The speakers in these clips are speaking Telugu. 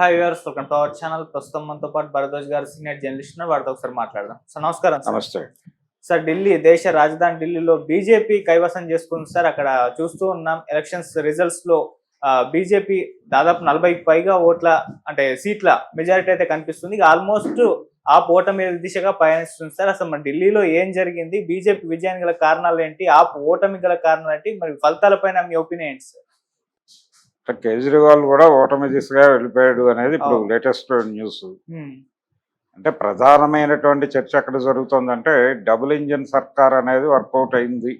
Hi viewers, welcome to our channel. ప్రస్తుతం మనతో పాటు భరద్వాజ్ గారు సీనియర్ జర్నలిస్ట్ ఉన్నారు. వారితో ఒకసారి మాట్లాడదాం. సార్ నమస్కారం. నమస్తే సార్, ఢిల్లీ దేశ రాజధాని ఢిల్లీలో బీజేపీ కైవసం చేసుకుంది సార్. అక్కడ చూస్తూ ఉన్నాం ఎలక్షన్స్ రిజల్ట్స్ లో బీజేపీ దాదాపు 40కి పైగా ఓట్ల అంటే సీట్ల మెజారిటీ అయితే కనిపిస్తుంది. ఆల్మోస్ట్ ఆ ఓటమి దిశగా పయనిస్తుంది సార్. అసలు మన ఢిల్లీలో ఏం జరిగింది, బీజేపీ విజయానికి గల కారణాలు ఏంటి, ఆ ఓటమి గల కారణాలు ఏంటి, మరి ఫలితాలపైన మీ ఒపీనియన్ ఏంటి సార్? కేజ్రీవాల్ కూడా ఓటమి దిశగా వెళ్ళిపోయాడు అనేది ఇప్పుడు లేటెస్ట్ న్యూస్. అంటే ప్రధానమైనటువంటి చర్చ ఎక్కడ జరుగుతుందంటే డబుల్ ఇంజిన్ సర్కార్ అనేది వర్కౌట్ అయింది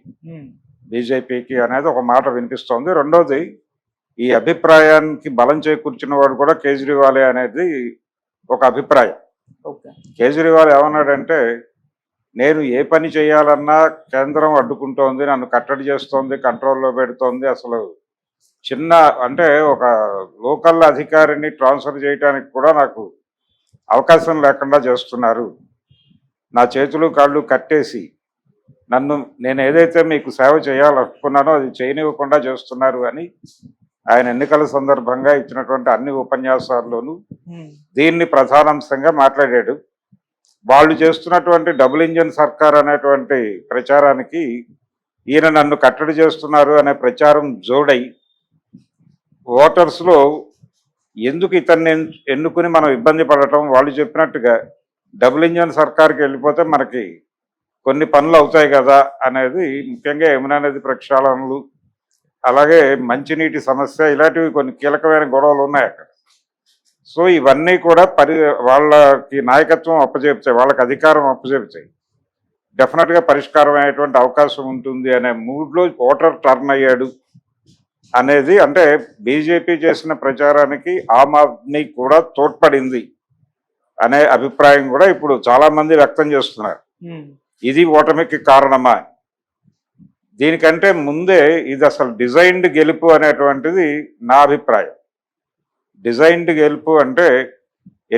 బీజేపీకి అనేది ఒక మాట వినిపిస్తోంది. రెండోది, ఈ అభిప్రాయానికి బలం చేకూర్చిన వాడు కూడా కేజ్రీవాలే అనేది ఒక అభిప్రాయం. కేజ్రీవాల్ ఏమన్నాడంటే, నేను ఏ పని చేయాలన్నా కేంద్రం అడ్డుకుంటోంది, నన్ను కట్టడి చేస్తోంది, కంట్రోల్లో పెడుతోంది, అసలు చిన్న అంటే ఒక లోకల్ అధికారిని ట్రాన్స్ఫర్ చేయడానికి కూడా నాకు అవకాశం లేకుండా చేస్తున్నారు, నా చేతులు కాళ్ళు కట్టేసి నేను ఏదైతే మీకు సేవ చేయాలనుకున్నానో అది చేయనివ్వకుండా చేస్తున్నారు అని ఆయన ఎన్నికల సందర్భంగా ఇచ్చినటువంటి అన్ని ఉపన్యాసాల్లోనూ దీన్ని ప్రధానాంశంగా మాట్లాడాడు. వాళ్ళు చేస్తున్నటువంటి డబుల్ ఇంజిన్ సర్కార్ అనేటువంటి ప్రచారానికి ఈయన నన్ను కట్టడి చేస్తున్నారు అనే ప్రచారం జోడై ఓటర్స్లో ఎందుకు ఇతన్ని ఎన్నుకుని మనం ఇబ్బంది పడటం, వాళ్ళు చెప్పినట్టుగా డబుల్ ఇంజిన్ సర్కార్కి వెళ్ళిపోతే మనకి కొన్ని పనులు అవుతాయి కదా అనేది, ముఖ్యంగా యమునా నది ప్రక్షాళనలు, అలాగే మంచినీటి సమస్య, ఇలాంటివి కొన్ని కీలకమైన గొడవలు ఉన్నాయి అక్కడ. సో ఇవన్నీ కూడా వాళ్ళకి నాయకత్వం అప్పచెప్తాయి, వాళ్ళకి అధికారం అప్పచెప్తాయి, డెఫినెట్గా పరిష్కారం అయ్యేటువంటి అవకాశం ఉంటుంది అనే మూడ్లో ఓటర్ టర్న్ అయ్యాడు అనేది. అంటే బీజేపీ చేసిన ప్రచారానికి ఆమ్ ఆద్మీ కూడా తోడ్పడింది అనే అభిప్రాయం కూడా ఇప్పుడు చాలా మంది వ్యక్తం చేస్తున్నారు. ఇది ఓటమికి కారణమా? దీనికంటే ముందే ఇది అసలు డిజైన్డ్ గెలుపు అనేటువంటిది నా అభిప్రాయం. డిజైన్డ్ గెలుపు అంటే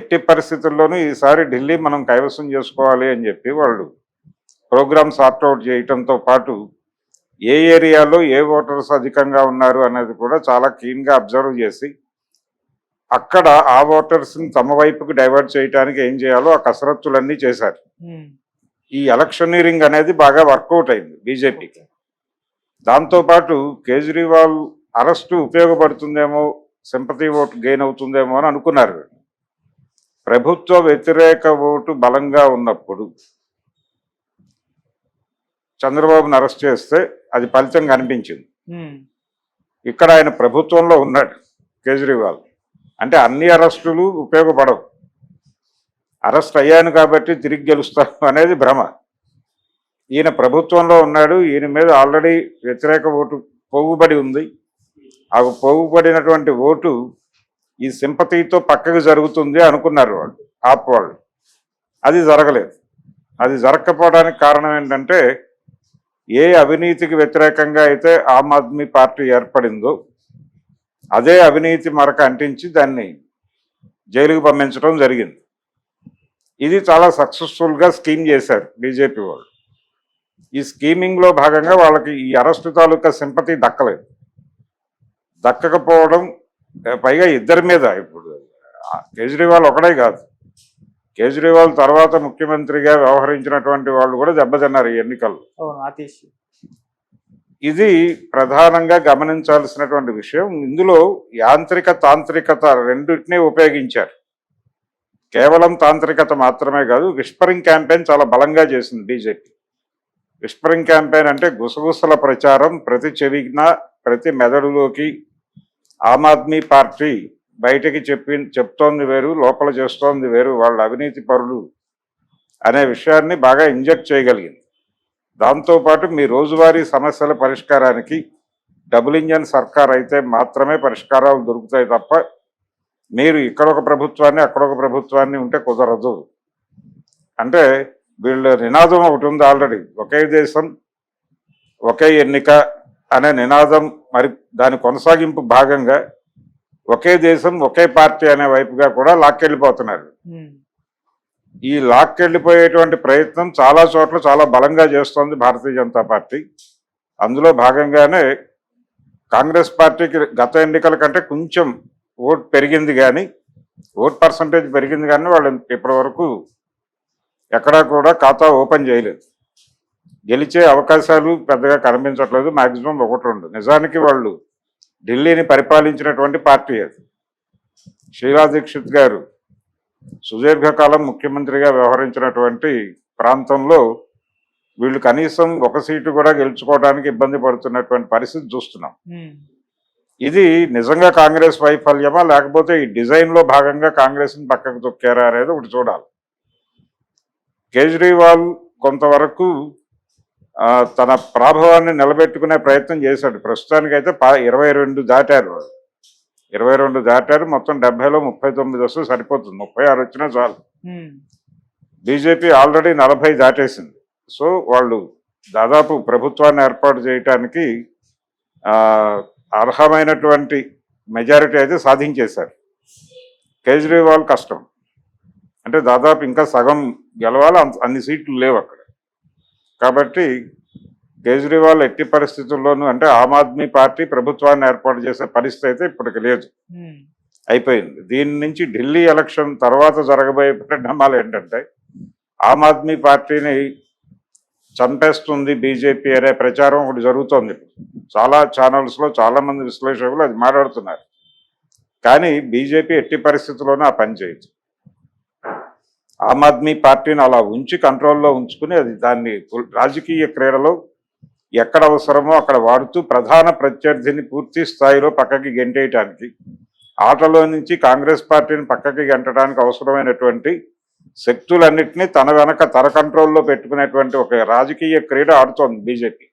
ఎట్టి పరిస్థితుల్లోనూ ఈసారి ఢిల్లీ మనం కైవసం చేసుకోవాలి అని చెప్పి వాళ్ళు ప్రోగ్రామ్ సార్ట్అవుట్ చేయటంతో పాటు ఏ ఏరియాలో ఏ ఓటర్స్ అధికంగా ఉన్నారు అనేది కూడా చాలా క్లీన్గా అబ్జర్వ్ చేసి అక్కడ ఆ ఓటర్స్ని తమ వైపుకి డైవర్ట్ చేయడానికి ఏం చేయాలో ఆ కసరత్తులన్నీ చేశారు. ఈ ఎలక్షనీరింగ్ అనేది బాగా వర్కౌట్ అయింది బీజేపీకి. దాంతోపాటు కేజ్రీవాల్ అరెస్టు ఉపయోగపడుతుందేమో, సింపతి ఓటు గెయిన్ అవుతుందేమో అని అనుకున్నారు. ప్రభుత్వ వ్యతిరేక ఓటు బలంగా ఉన్నప్పుడు చంద్రబాబును అరెస్ట్ చేస్తే అది ఫలితం కనిపించింది. ఇక్కడ ఆయన ప్రభుత్వంలో ఉన్నాడు కేజ్రీవాల్, అంటే అన్ని అరెస్టులు ఉపయోగపడవు. అరెస్ట్ అయ్యాను కాబట్టి తిరిగి గెలుస్తాను అనేది భ్రమ. ఈయన ప్రభుత్వంలో ఉన్నాడు, ఈయన మీద ఆల్రెడీ వ్యతిరేక ఓటు పోగుబడి ఉంది. ఆ పోగుబడినటువంటి ఓటు ఈ సింపతితో పక్కకు జరుగుతుంది అనుకున్నారు వాళ్ళు, ఆప్ వాళ్ళు. అది జరగలేదు. అది జరగకపోవడానికి కారణం ఏంటంటే, ఏ అవినీతికి వ్యతిరేకంగా అయితే ఆమ్ ఆద్మీ పార్టీ ఏర్పడిందో అదే అవినీతి మరక అంటించి దాన్ని జైలుకు పంపించడం జరిగింది. ఇది చాలా సక్సెస్ఫుల్గా స్కీమ్ చేశారు బీజేపీ వాళ్ళు. ఈ స్కీమింగ్లో భాగంగా వాళ్ళకి ఈ అరెస్టు తాలూకా సింపతి దక్కలేదు. దక్కకపోవడం పైగా ఇద్దరి మీద, ఇప్పుడు కేజ్రీవాల్ ఒకడే కాదు, కేజ్రీవాల్ తర్వాత ముఖ్యమంత్రిగా వ్యవహరించినటువంటి వాళ్ళు కూడా దెబ్బతిన్నారు ఈ ఎన్నికల్లో. ఇది ప్రధానంగా గమనించాల్సినటువంటి విషయం. ఇందులో యాంత్రిక తాంత్రికత రెండింటినీ ఉపయోగించారు. కేవలం తాంత్రికత మాత్రమే కాదు, విస్పరింగ్ క్యాంపెయిన్ చాలా బలంగా చేసింది బీజేపీ. విస్పరింగ్ క్యాంపెయిన్ అంటే గుసగుసల ప్రచారం, ప్రతి చెవిన ప్రతి మెదడులోకి ఆమ్ ఆద్మీ పార్టీ బయటకి చెప్తోంది వేరు, లోపల చేస్తోంది వేరు, వాళ్ళ అవినీతి పరులు అనే విషయాన్ని బాగా ఇంజెక్ట్ చేయగలిగింది. దాంతోపాటు మీ రోజువారీ సమస్యల పరిష్కారానికి డబుల్ ఇంజన్ సర్కార్ అయితే మాత్రమే పరిష్కారాలు దొరుకుతాయి తప్ప మీరు ఇక్కడొక ప్రభుత్వాన్ని అక్కడొక ప్రభుత్వాన్ని ఉంటే కుదరదు. అంటే వీళ్ళ నినాదం ఒకటి ఉంది ఆల్రెడీ, ఒకే దేశం ఒకే ఎన్నిక అనే నినాదం. మరి దాని కొనసాగింపు భాగంగా ఒకే దేశం ఒకే పార్టీ అనే వైపుగా కూడా లాక్కెళ్ళిపోతున్నారు. ఈ లాక్కెళ్ళిపోయేటువంటి ప్రయత్నం చాలా చోట్ల చాలా బలంగా చేస్తోంది భారతీయ జనతా పార్టీ. అందులో భాగంగానే కాంగ్రెస్ పార్టీకి గత ఎన్నికల కంటే కొంచెం ఓటు పెరిగింది, కానీ ఓట్ పర్సంటేజ్ పెరిగింది కానీ వాళ్ళు ఇప్పటి వరకు ఎక్కడా కూడా ఖాతా ఓపెన్ చేయలేదు. గెలిచే అవకాశాలు పెద్దగా కనిపించట్లేదు. మాక్సిమం 1-2. నిజానికి వాళ్ళు ఢిల్లీని పరిపాలించినటువంటి పార్టీ అది. షీలా దీక్షిత్ గారు సుదీర్ఘకాలం ముఖ్యమంత్రిగా వ్యవహరించినటువంటి ప్రాంతంలో వీళ్ళు కనీసం ఒక సీటు కూడా గెలుచుకోవడానికి ఇబ్బంది పడుతున్నటువంటి పరిస్థితి చూస్తున్నాం. ఇది నిజంగా కాంగ్రెస్ వైఫల్యమా లేకపోతే ఈ డిజైన్లో భాగంగా కాంగ్రెస్ని పక్కకు తొక్కారా అనేది ఒకటి చూడాలి. కేజ్రీవాల్ కొంతవరకు తన ప్రాభవాన్ని నిలబెట్టుకునే ప్రయత్నం చేశాడు. ప్రస్తుతానికైతే 22 దాటారు. 22 దాటారు. మొత్తం 70లో 39 వస్తే సరిపోతుంది. 36 వచ్చినా చాలు. BJP already 40 దాటేసింది. సో వాళ్ళు దాదాపు ప్రభుత్వాన్ని ఏర్పాటు చేయటానికి అర్హమైనటువంటి మెజారిటీ అయితే సాధించేశారు. కేజ్రీవాల్ కష్టం. అంటే దాదాపు ఇంకా సగం గెలవాలి. అన్ని సీట్లు లేవు అక్కడ. కాబట్టి కేజ్రీవాల్ ఎట్టి పరిస్థితుల్లోనూ అంటే ఆమ్ ఆద్మీ పార్టీ ప్రభుత్వాన్ని ఏర్పాటు చేసే పరిస్థితి అయితే ఇప్పటికి లేదు. అయిపోయింది. దీని నుంచి ఢిల్లీ ఎలక్షన్ తర్వాత జరగబోయే పరిణామాలు ఏంటంటే ఆమ్ ఆద్మీ పార్టీని చంపేస్తుంది బీజేపీ అనే ప్రచారం ఒకటి జరుగుతోంది. చాలా ఛానల్స్లో చాలా మంది విశ్లేషకులు అది మాట్లాడుతున్నారు. కానీ బీజేపీ ఎట్టి పరిస్థితుల్లోనూ ఆ పని చేయొచ్చు. ఆమ్ ఆద్మీ పార్టీని అలా ఉంచి కంట్రోల్లో ఉంచుకుని అది దాన్ని రాజకీయ క్రీడలో ఎక్కడ అవసరమో అక్కడ వాడుతూ ప్రధాన ప్రత్యర్థిని పూర్తి స్థాయిలో పక్కకి గెంటేయటానికి, ఆటలో నుంచి కాంగ్రెస్ పార్టీని పక్కకి గెంటడానికి అవసరమైనటువంటి శక్తులన్నింటినీ తన వెనక తన కంట్రోల్లో పెట్టుకునేటువంటి ఒక రాజకీయ క్రీడ ఆడుతోంది బీజేపీ.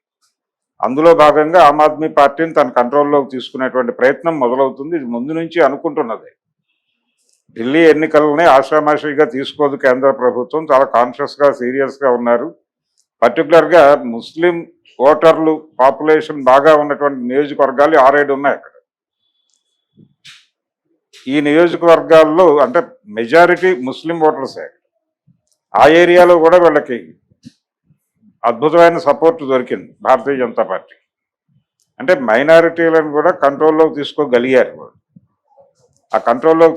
అందులో భాగంగా ఆమ్ ఆద్మీ పార్టీని తన కంట్రోల్లోకి తీసుకునేటువంటి ప్రయత్నం మొదలవుతుంది. ఇది ముందు నుంచి అనుకుంటున్నది. ఢిల్లీ ఎన్నికలని ఆషామాషిగా తీసుకోదు కేంద్ర ప్రభుత్వం. చాలా కాన్షియస్గా సీరియస్గా ఉన్నారు. పర్టికులర్గా ముస్లిం ఓటర్లు పాపులేషన్ బాగా ఉన్నటువంటి నియోజకవర్గాలు 6-7 ఉన్నాయి అక్కడ. ఈ నియోజకవర్గాల్లో అంటే మెజారిటీ ముస్లిం ఓటర్సే. ఆ ఏరియాలో కూడా వీళ్ళకి అద్భుతమైన సపోర్ట్ దొరికింది భారతీయ జనతా పార్టీ. అంటే మైనారిటీలను కూడా కంట్రోల్లోకి తీసుకోగలిగారు. ఆ కంట్రోల్లోకి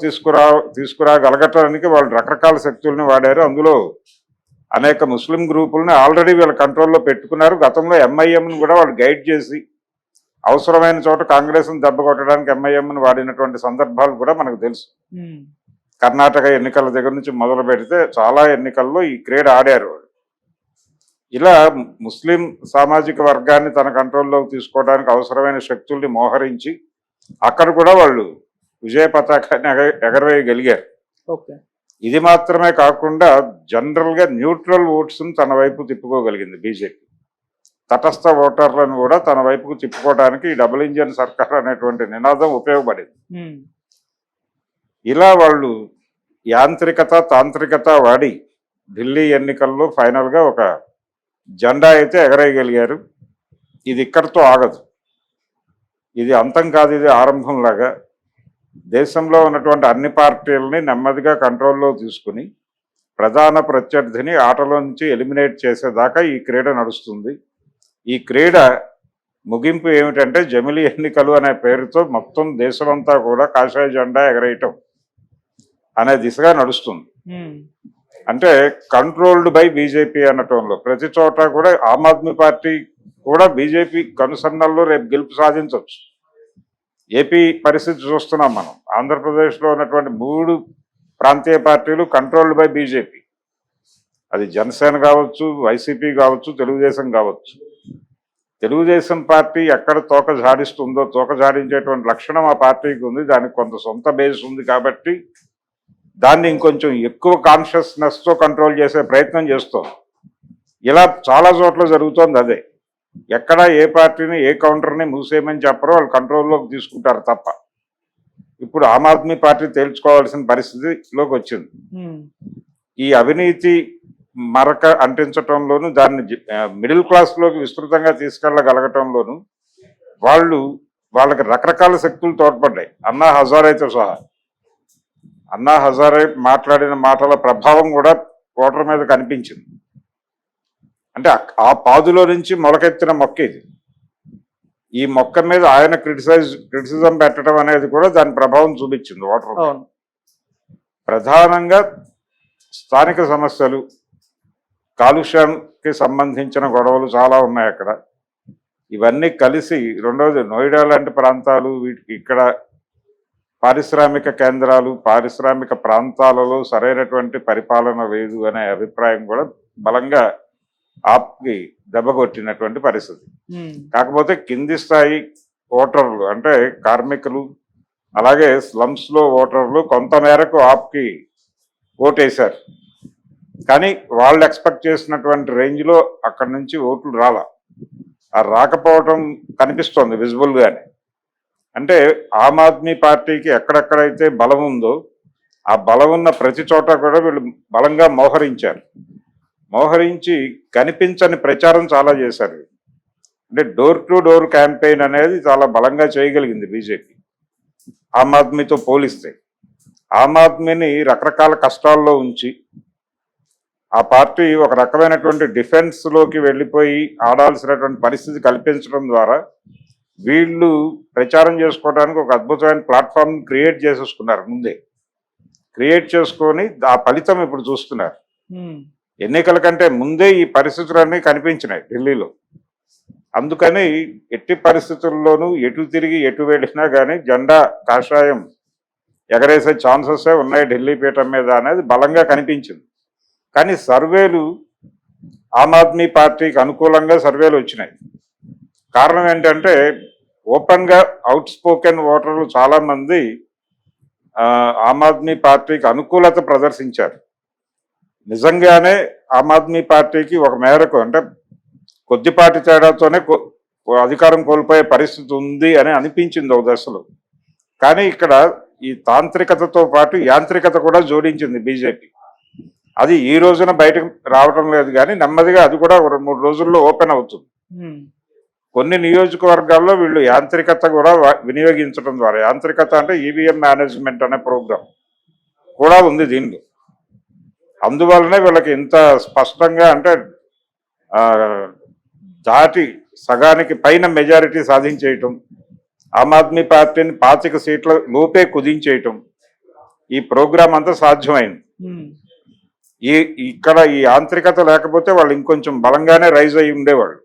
తీసుకురాగలగటానికి వాళ్ళు రకరకాల శక్తుల్ని వాడారు. అందులో అనేక ముస్లిం గ్రూపులని ఆల్రెడీ వీళ్ళ కంట్రోల్లో పెట్టుకున్నారు. గతంలో ఎంఐఎంని కూడా వాళ్ళు గైడ్ చేసి అవసరమైన చోట కాంగ్రెస్ని దెబ్బ కొట్టడానికి ఎంఐఎంని వాడినటువంటి సందర్భాలు కూడా మనకు తెలుసు. కర్ణాటక ఎన్నికల దగ్గర నుంచి మొదలు పెడితే చాలా ఎన్నికల్లో ఈ క్రీడ ఆడారు. ఇలా ముస్లిం సామాజిక వర్గాన్ని తన కంట్రోల్లోకి తీసుకోవడానికి అవసరమైన శక్తుల్ని మోహరించి అక్కడ కూడా వాళ్ళు విజయ పతాకాన్ని ఎగరవేయగలిగారు. ఇది మాత్రమే కాకుండా జనరల్గా న్యూట్రల్ ఓట్స్ని తన వైపు తిప్పుకోగలిగింది బీజేపీ. తటస్థ ఓటర్లను కూడా తన వైపుకు తిప్పుకోవడానికి ఈ డబుల్ ఇంజన్ సర్కార్ అనేటువంటి నినాదం ఉపయోగపడింది. ఇలా వాళ్ళు యాంత్రికత తాంత్రికత వాడి ఢిల్లీ ఎన్నికల్లో ఫైనల్గా ఒక జెండా అయితే ఎగరేయగలిగారు. ఇది ఇక్కడితో ఆగదు. ఇది అంతం కాదు, ఇది ఆరంభంలాగా దేశంలో ఉన్నటువంటి అన్ని పార్టీలని నెమ్మదిగా కంట్రోల్లో తీసుకుని ప్రధాన ప్రత్యర్థిని ఆటలో నుంచి ఎలిమినేట్ చేసేదాకా ఈ క్రీడ నడుస్తుంది. ఈ క్రీడ ముగింపు ఏమిటంటే జమిలీ ఎన్నికలు అనే పేరుతో మొత్తం దేశమంతా కూడా కాషాయ జెండా ఎగరేయటం అనే దిశగా నడుస్తుంది. అంటే కంట్రోల్డ్ బై బీజేపీ అనటంలో ప్రతి చోట కూడా ఆమ్ ఆద్మీ పార్టీ కూడా బీజేపీ కనుసన్నల్లో రేపు గెలుపు సాధించవచ్చు. ఏపీ పరిస్థితి చూస్తున్నాం మనం. ఆంధ్రప్రదేశ్లో ఉన్నటువంటి 3 ప్రాంతీయ పార్టీలు కంట్రోల్డ్ బై బీజేపీ. అది జనసేన కావచ్చు, వైసీపీ కావచ్చు, తెలుగుదేశం కావచ్చు. తెలుగుదేశం పార్టీ ఎక్కడ తోక జాడిస్తుందో, తోక జాడించేటువంటి లక్షణం ఆ పార్టీకి ఉంది. దానికి కొంత సొంత బేస్ ఉంది కాబట్టి దాన్ని ఇంకొంచెం ఎక్కువ కాన్షియస్నెస్తో కంట్రోల్ చేసే ప్రయత్నం చేస్తోంది. ఇలా చాలా చోట్ల జరుగుతోంది అదే. ఎక్కడ ఏ పార్టీని ఏ కౌంటర్ని మూసేయమని చెప్పరో వాళ్ళు కంట్రోల్లోకి తీసుకుంటారు తప్ప. ఇప్పుడు ఆమ్ ఆద్మీ పార్టీ తేల్చుకోవాల్సిన పరిస్థితిలోకి వచ్చింది. ఈ అవినీతి మరక అంటించటంలోనూ దాన్ని మిడిల్ క్లాస్లోకి విస్తృతంగా తీసుకెళ్ళగలగటంలోనూ వాళ్ళకి రకరకాల శక్తులు తోడ్పడ్డాయి. అన్నా హజారేతో సహా. అన్నా హజారే మాట్లాడిన మాటల ప్రభావం కూడా ఓటర్ మీద కనిపించింది. అంటే ఆ పాదులో నుంచి మొలకెత్తిన మొక్క ఇది. ఈ మొక్క మీద ఆయన క్రిటిసిజం పెట్టడం అనేది కూడా దాని ప్రభావం చూపించింది ఓటర్. ప్రధానంగా స్థానిక సమస్యలు, కాలుష్యానికి సంబంధించిన గొడవలు చాలా ఉన్నాయి అక్కడ. ఇవన్నీ కలిసి రెండోది నోయిడా లాంటి ప్రాంతాలు, వీటికి ఇక్కడ పారిశ్రామిక కేంద్రాలు, పారిశ్రామిక ప్రాంతాలలో సరైనటువంటి పరిపాలన లేదు అనే అభిప్రాయం కూడా బలంగా ఆప్కి దెబ్బకొట్టినటువంటి పరిస్థితి. కాకపోతే కింది స్థాయి ఓటర్లు అంటే కార్మికులు, అలాగే స్లమ్స్లో ఓటర్లు కొంత మేరకు ఆప్కి ఓటేశారు. కానీ వాళ్ళు ఎక్స్పెక్ట్ చేసినటువంటి రేంజ్లో అక్కడి నుంచి ఓట్లు రాకపోవటం కనిపిస్తోంది విజిబుల్గానే. అంటే ఆమ్ ఆద్మీ పార్టీకి ఎక్కడెక్కడైతే బలం ఉందో ఆ బలం ఉన్న ప్రతి చోట కూడా వీళ్ళు బలంగా మోహరించి కనిపించని ప్రచారం చాలా చేశారు. అంటే డోర్ టు డోర్ క్యాంపెయిన్ అనేది చాలా బలంగా చేయగలిగింది బీజేపీ ఆమ్ ఆద్మీతో పోలిస్తే. ఆమ్ ఆద్మీని రకరకాల కష్టాల్లో ఉంచి ఆ పార్టీ ఒక రకమైనటువంటి డిఫెన్స్లోకి వెళ్ళిపోయి ఆడాల్సినటువంటి పరిస్థితి కల్పించడం ద్వారా వీళ్ళు ప్రచారం చేసుకోవడానికి ఒక అద్భుతమైన ప్లాట్ఫామ్ క్రియేట్ చేసేసుకున్నారు. ముందే క్రియేట్ చేసుకొని ఆ ఫలితం ఇప్పుడు చూస్తున్నారు. ఎన్నికల కంటే ముందే ఈ పరిస్థితులన్నీ కనిపించినాయి ఢిల్లీలో. అందుకని ఎట్టి పరిస్థితుల్లోనూ ఎటు తిరిగి ఎటు వెళ్ళినా కానీ జెండా కాషాయం ఎగరేసే ఛాన్సెస్ ఉన్నాయి ఢిల్లీ పీఠం మీద అనేది బలంగా కనిపించింది. కానీ సర్వేలు ఆమ్ ఆద్మీ పార్టీకి అనుకూలంగా సర్వేలు వచ్చినాయి. కారణం ఏంటంటే ఓపెన్గా అవుట్ స్పోకెన్ ఓటర్లు చాలామంది ఆమ్ ఆద్మీ పార్టీకి అనుకూలత ప్రదర్శించారు. నిజంగానే ఆమ్ ఆద్మీ పార్టీకి ఒక మేరకు అంటే కొద్దిపాటి తేడాతోనే అధికారం కోల్పోయే పరిస్థితి ఉంది అని అనిపించింది ఒక దశలో. కానీ ఇక్కడ ఈ తాంత్రికతతో పాటు యాంత్రికత కూడా జోడించింది బీజేపీ. అది ఈ రోజున బయటకు రావడం లేదు, కానీ నెమ్మదిగా అది కూడా 2-3 రోజుల్లో ఓపెన్ అవుతుంది. కొన్ని నియోజకవర్గాల్లో వీళ్ళు యాంత్రికత కూడా వినియోగించడం ద్వారా, యాంత్రికత అంటే ఈవీఎం మేనేజ్మెంట్ అనే ప్రోగ్రాం కూడా ఉంది దీనిలో. అందువల్లనే వీళ్ళకి ఇంత స్పష్టంగా అంటే దాటి సగానికి పైన మెజారిటీ సాధించేయటం, ఆమ్ ఆద్మీ పార్టీని 25 సీట్ల లోపే కుదించేయటం, ఈ ప్రోగ్రాం అంతా సాధ్యమైంది. ఇక్కడ ఈ యాంత్రికత లేకపోతే వాళ్ళు ఇంకొంచెం బలంగానే రైజ్ అయి ఉండేవాళ్ళు.